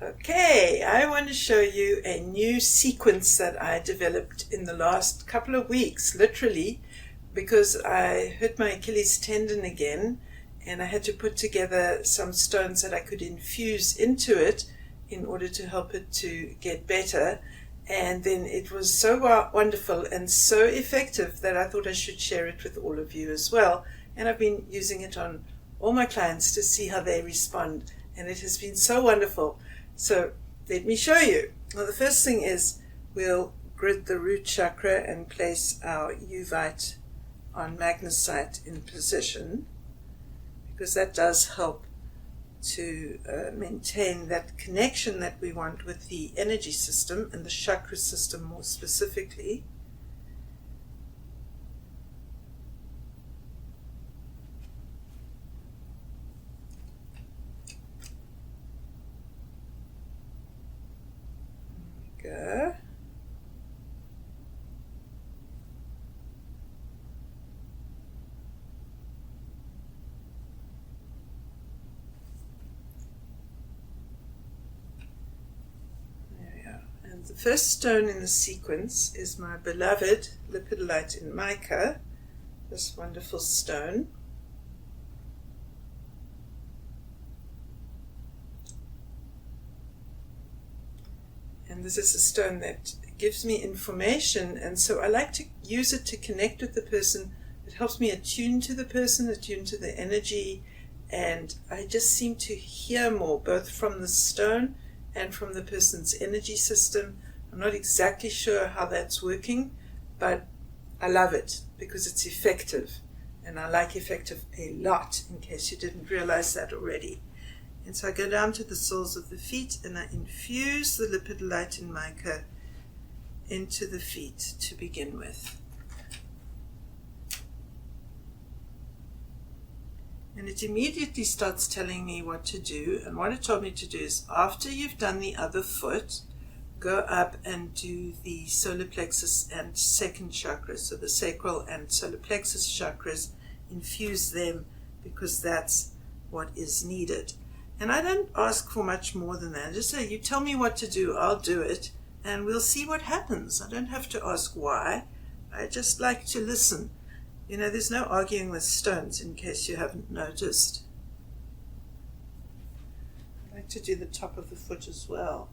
Okay, I want to show you a new sequence that I developed in the last couple of weeks, literally, because I hurt my Achilles tendon again and I had to put together some stones that I could infuse into it in order to help it to get better. And then it was so wonderful and so effective that I thought I should share it with all of you as well. And I've been using it on all my clients to see how they respond. And it has been so wonderful. So let me show you. Well, the first thing is we'll grid the root chakra and place our Uvite on magnesite in position, because that does help to maintain that connection that we want with the energy system and the chakra system more specifically. There we go. The first stone in the sequence is my beloved Lepidolite in Mica, this wonderful stone. And this is a stone that gives me information, and so I like to use it to connect with the person. It helps me attune to the person, attune to the energy, and I just seem to hear more, both from the stone and from the person's energy system. I'm not exactly sure how that's working, but I love it because it's effective. And I like effective a lot, in case you didn't realize that already. And so I go down to the soles of the feet and I infuse the Lepidolite in Mica into the feet to begin with. And it immediately starts telling me what to do. And what it told me to do is, after you've done the other foot, go up and do the solar plexus and second chakra. So the sacral and solar plexus chakras, infuse them, because that's what is needed. And I don't ask for much more than that. I just say, you tell me what to do, I'll do it, and we'll see what happens. I don't have to ask why. I just like to listen. You know, there's no arguing with stones, in case you haven't noticed. I like to do the top of the foot as well.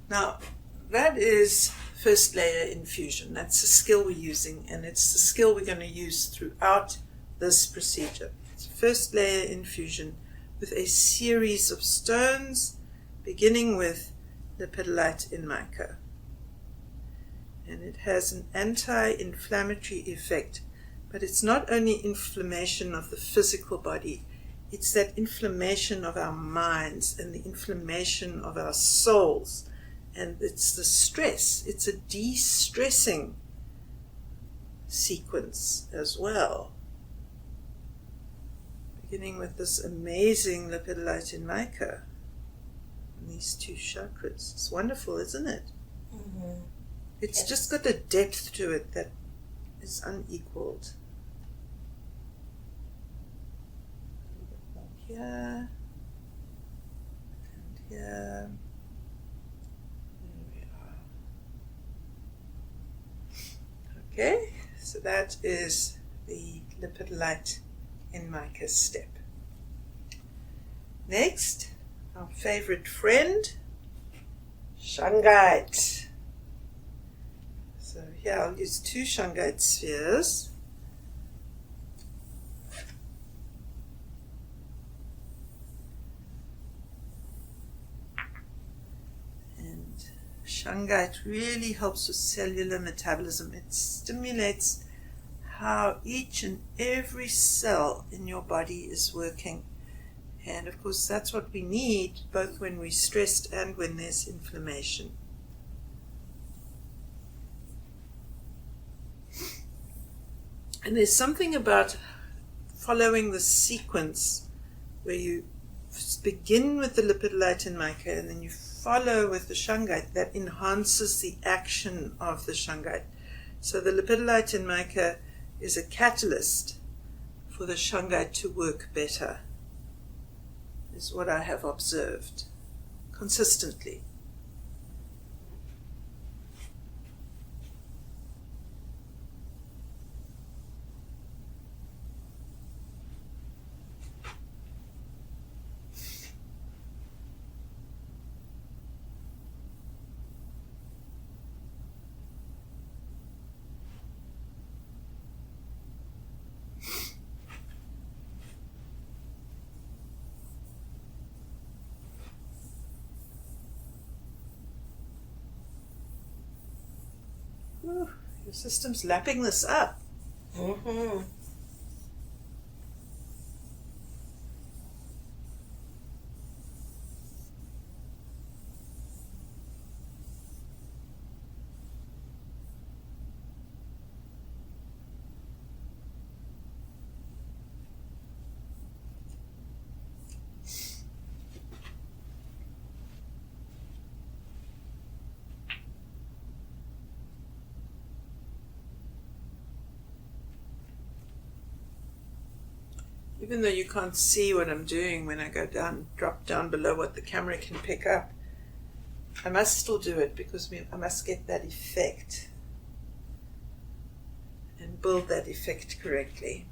Now, that is first layer infusion. That's the skill we're using, and it's the skill we're going to use throughout this procedure. It's first layer infusion with a series of stones, beginning with Lepidolite in Mica. And it has an anti-inflammatory effect, but it's not only inflammation of the physical body, it's that inflammation of our minds and the inflammation of our souls. And it's the stress, it's a de-stressing sequence as well. Beginning with this amazing Lepidolite in Mica. These two chakras. It's wonderful, isn't it? Mm-hmm. It's just got a depth to it that is unequaled. A little bit more here and here. There we are. Okay, so that is the Lepidolite in Mica step. Next, our favorite friend, Shungite. So here I'll use 2 Shungite spheres. And Shungite really helps with cellular metabolism. It stimulates how each and every cell in your body is working. And of course, that's what we need, both when we're stressed and when there's inflammation. And there's something about following the sequence where you begin with the Lepidolite in Mica and then you follow with the Shungite that enhances the action of the Shungite. So the Lepidolite in Mica is a catalyst for the Shungite to work better, is what I have observed consistently. Ooh, your system's lapping this up. Mm-hmm. Even though you can't see what I'm doing when I go down, drop down below what the camera can pick up, I must still do it because I must get that effect and build that effect correctly.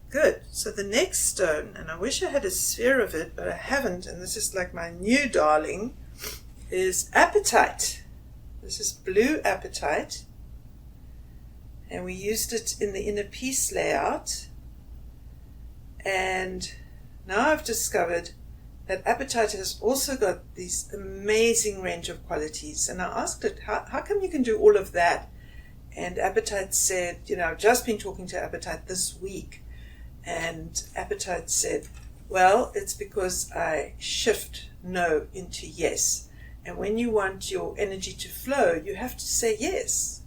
Good. So the next stone, and I wish I had a sphere of it, but I haven't, and this is like my new darling, is Apatite. This is blue Apatite, and we used it in the inner peace layout. And now I've discovered that Apatite has also got these amazing range of qualities. And I asked it, how come you can do all of that? And Apatite said, I've just been talking to Apatite this week. And Apatite said, well, it's because I shift no into yes. And when you want your energy to flow, you have to say yes.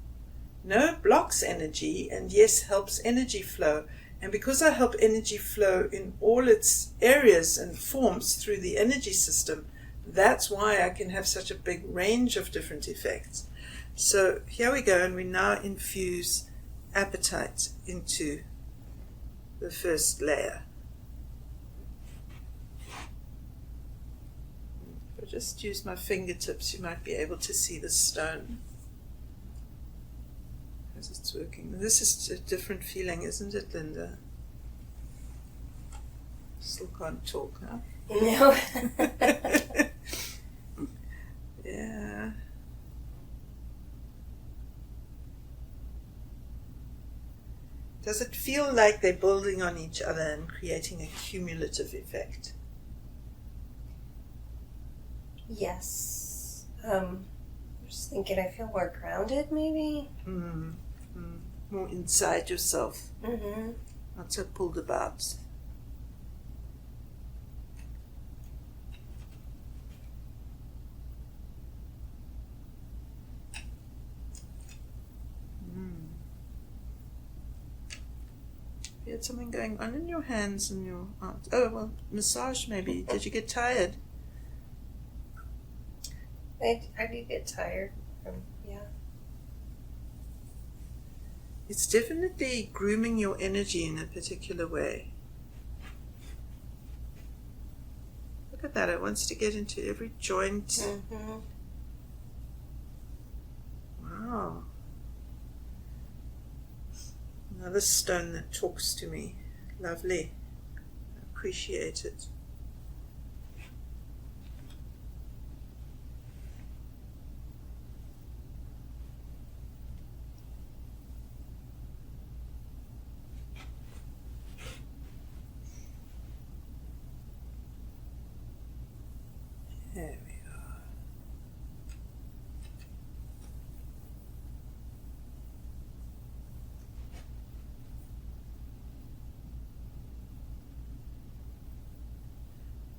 No blocks energy, and yes helps energy flow. And because I help energy flow in all its areas and forms through the energy system, that's why I can have such a big range of different effects. So here we go, and we now infuse Apatite into the first layer. If I just use my fingertips, you might be able to see the stone as it's working. This is a different feeling, isn't it, Linda? Still can't talk, huh? No. Yeah. Does it feel like they're building on each other and creating a cumulative effect? Yes. Just thinking I feel more grounded, maybe? More inside yourself. Mm-hmm. Not so pulled about. You had something going on in your hands and your arms. Oh, well, massage maybe. Did you get tired? I do get tired. Yeah. It's definitely grooming your energy in a particular way. Look at that. It wants to get into every joint. Mm-hmm. Wow. Another stone that talks to me. Lovely. I appreciate it. There we are.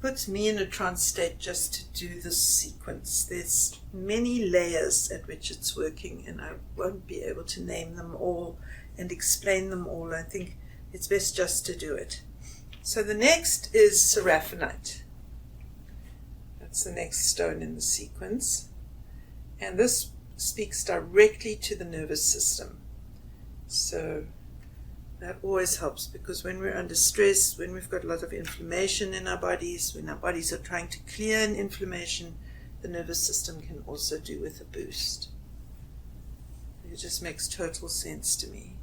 Puts me in a trance state just to do this sequence. There's many layers at which it's working, and I won't be able to name them all and explain them all. I think it's best just to do it. So the next is Seraphinite. That's the next stone in the sequence. And this speaks directly to the nervous system. So That always helps, because when we're under stress, when we've got a lot of inflammation in our bodies, when our bodies are trying to clear an inflammation, the nervous system can also do with a boost. It just makes total sense to me.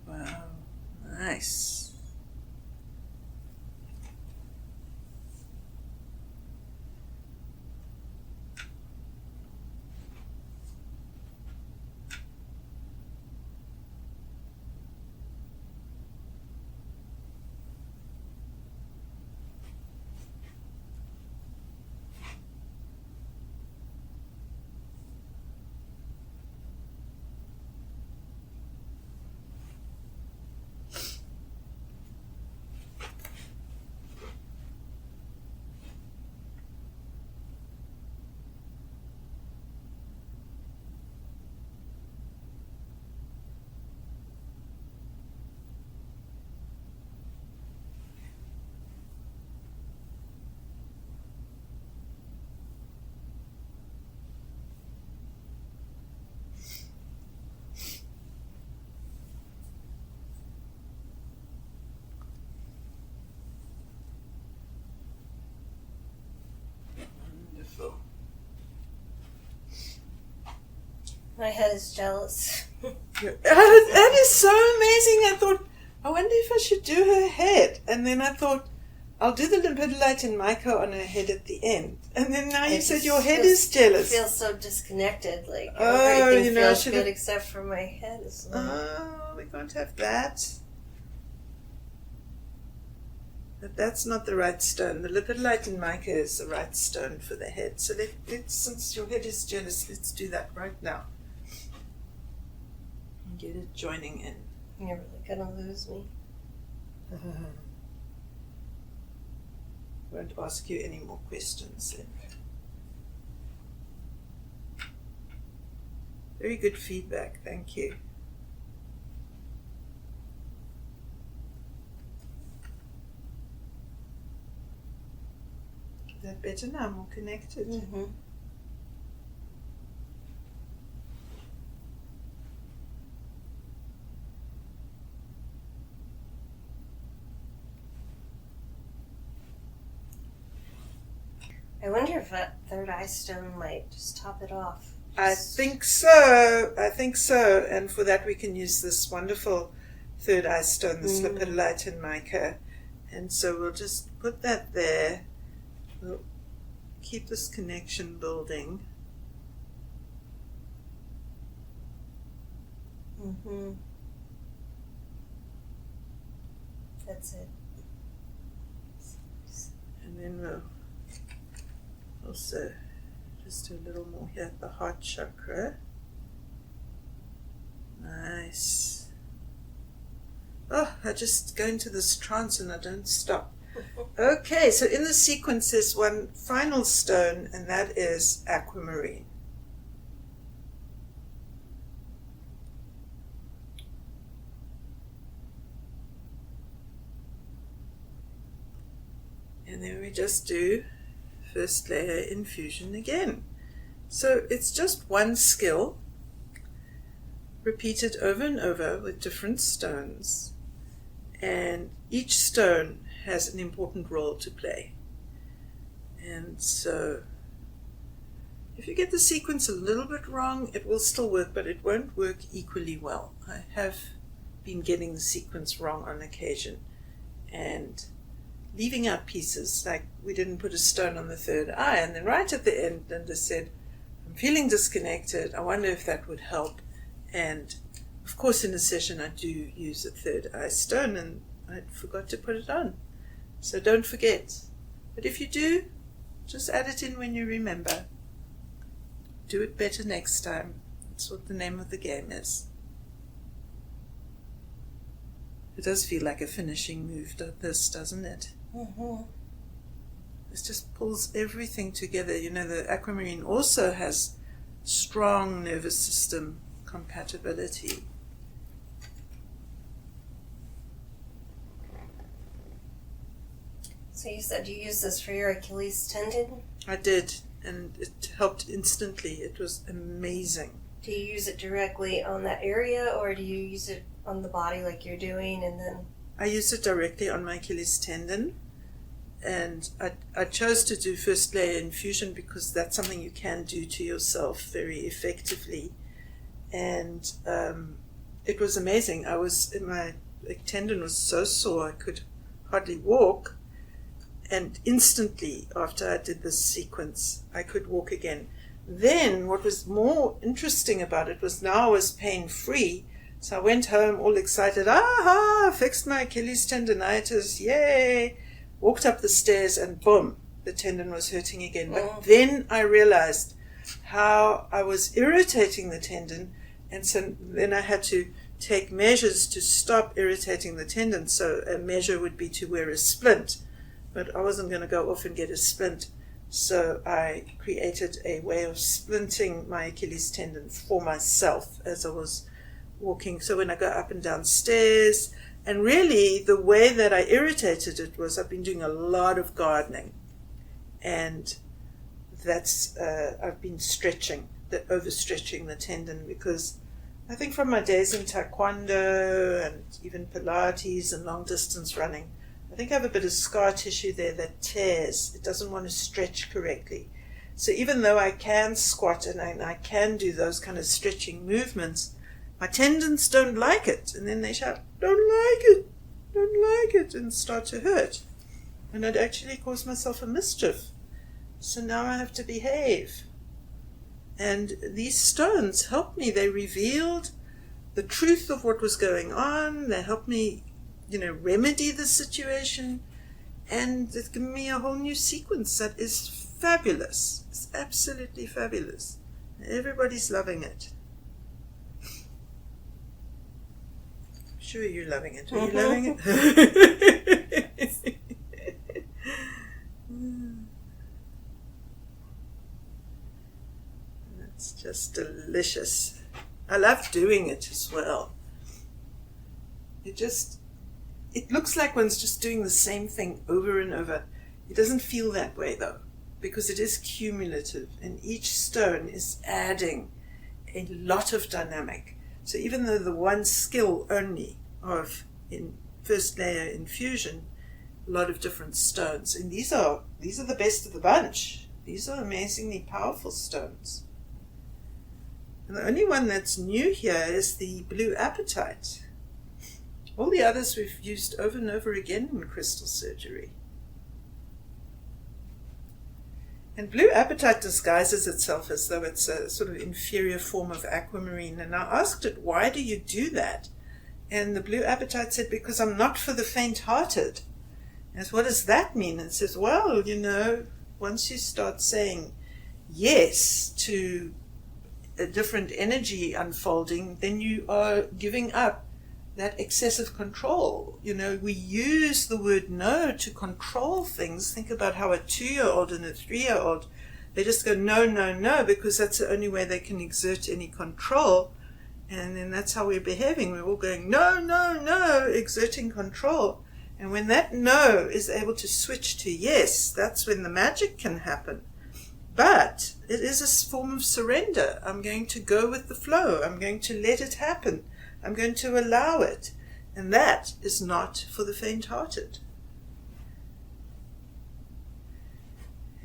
Wow, nice. Wonderful. My head is jealous. That is so amazing. I thought, I wonder if I should do her head. And then I thought, I'll do the Lepidolite and Mica on her head at the end. And then now you said your head is jealous. I feel so disconnected. Like, oh, everything feels good except for my head. Oh, we can't have that. But that's not the right stone. The Lepidolite and Mica is the right stone for the head. So let's, since your head is jealous, let's do that right now. And get it joining in. You're really going to lose me. Won't ask you any more questions then. Very good feedback, thank you. Is that better now? More connected? Mm-hmm. I wonder if that third eye stone might just top it off. I think so. And for that we can use this wonderful third eye stone, this Lepidolite and Mica. And so we'll just put that there. We'll keep this connection building. Mm-hmm. That's it. And then we'll also just do a little more here at the heart chakra. Nice. Oh, I just go into this trance and I don't stop. Okay, so in the sequence there's one final stone, and that is Aquamarine. And then we just do first layer infusion again. So it's just one skill repeated over and over with different stones, and each stone has an important role to play. And so if you get the sequence a little bit wrong, it will still work, but it won't work equally well. I have been getting the sequence wrong on occasion and leaving out pieces, like we didn't put a stone on the third eye, and then right at the end Linda said, I'm feeling disconnected, I wonder if that would help. And of course in a session I do use a third eye stone, and I forgot to put it on. So don't forget. But if you do, just add it in when you remember. Do it better next time. That's what the name of the game is. It does feel like a finishing move, this, doesn't it? Mm-hmm. It just pulls everything together. You know, the Aquamarine also has strong nervous system compatibility. So you said you use this for your Achilles tendon? I did, and it helped instantly. It was amazing. Do you use it directly on that area, or do you use it on the body like you're doing, and then... I use it directly on my Achilles tendon, and I chose to do first layer infusion because that's something you can do to yourself very effectively. And it was amazing. My tendon was so sore I could hardly walk, and instantly after I did this sequence I could walk again. Then what was more interesting about it was now I was pain-free, so I went home all excited. Fixed my Achilles tendonitis, yay! Walked up the stairs and boom, the tendon was hurting again. But then I realized how I was irritating the tendon, and so then I had to take measures to stop irritating the tendon. So a measure would be to wear a splint, but I wasn't going to go off and get a splint. So I created a way of splinting my Achilles tendon for myself as I was walking. So when I go up and down stairs, and really the way that I irritated it was I've been doing a lot of gardening, and that's I've been overstretching the tendon, because I think from my days in Taekwondo and even Pilates and long distance running, I think I have a bit of scar tissue there that tears. It doesn't want to stretch correctly. So even though I can squat and I can do those kind of stretching movements, my tendons don't like it. And then they shout, don't like it, and start to hurt. And I'd actually cause myself a mischief. So now I have to behave. And these stones helped me. They revealed the truth of what was going on. They helped me remedy the situation, and it's given me a whole new sequence that is fabulous. It's absolutely fabulous. Everybody's loving it. I'm sure you're loving it. Are you loving it? That's just delicious. I love doing it as well. It looks like one's just doing the same thing over and over. It doesn't feel that way though, because it is cumulative, and each stone is adding a lot of dynamic. So even though the one skill only of in first layer infusion, a lot of different stones, and these are the best of the bunch. These are amazingly powerful stones. And the only one that's new here is the blue apatite. All the others we've used over and over again in crystal surgery. And blue apatite disguises itself as though it's a sort of inferior form of aquamarine. And I asked it, why do you do that? And the blue apatite said, because I'm not for the faint-hearted. And what does that mean? And it says, well, once you start saying yes to a different energy unfolding, then you are giving up that excessive control. We use the word no to control things. Think about how a 2-year-old and a 3-year-old, they just go no, no, no, because that's the only way they can exert any control. And then that's how we're behaving. We're all going no, no, no, exerting control. And when that no is able to switch to yes, that's when the magic can happen. But it is a form of surrender. I'm going to go with the flow. I'm going to let it happen. I'm going to allow it. And that is not for the faint-hearted.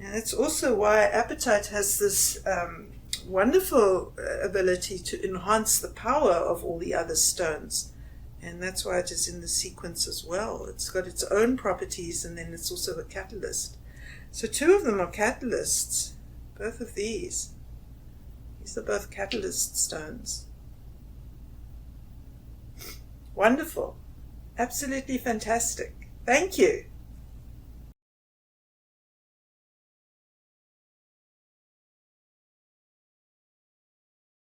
And that's also why apatite has this wonderful ability to enhance the power of all the other stones. And that's why it is in the sequence as well. It's got its own properties, and then it's also a catalyst. So 2 of them are catalysts. Both of these. These are both catalyst stones. Wonderful. Absolutely fantastic. Thank you.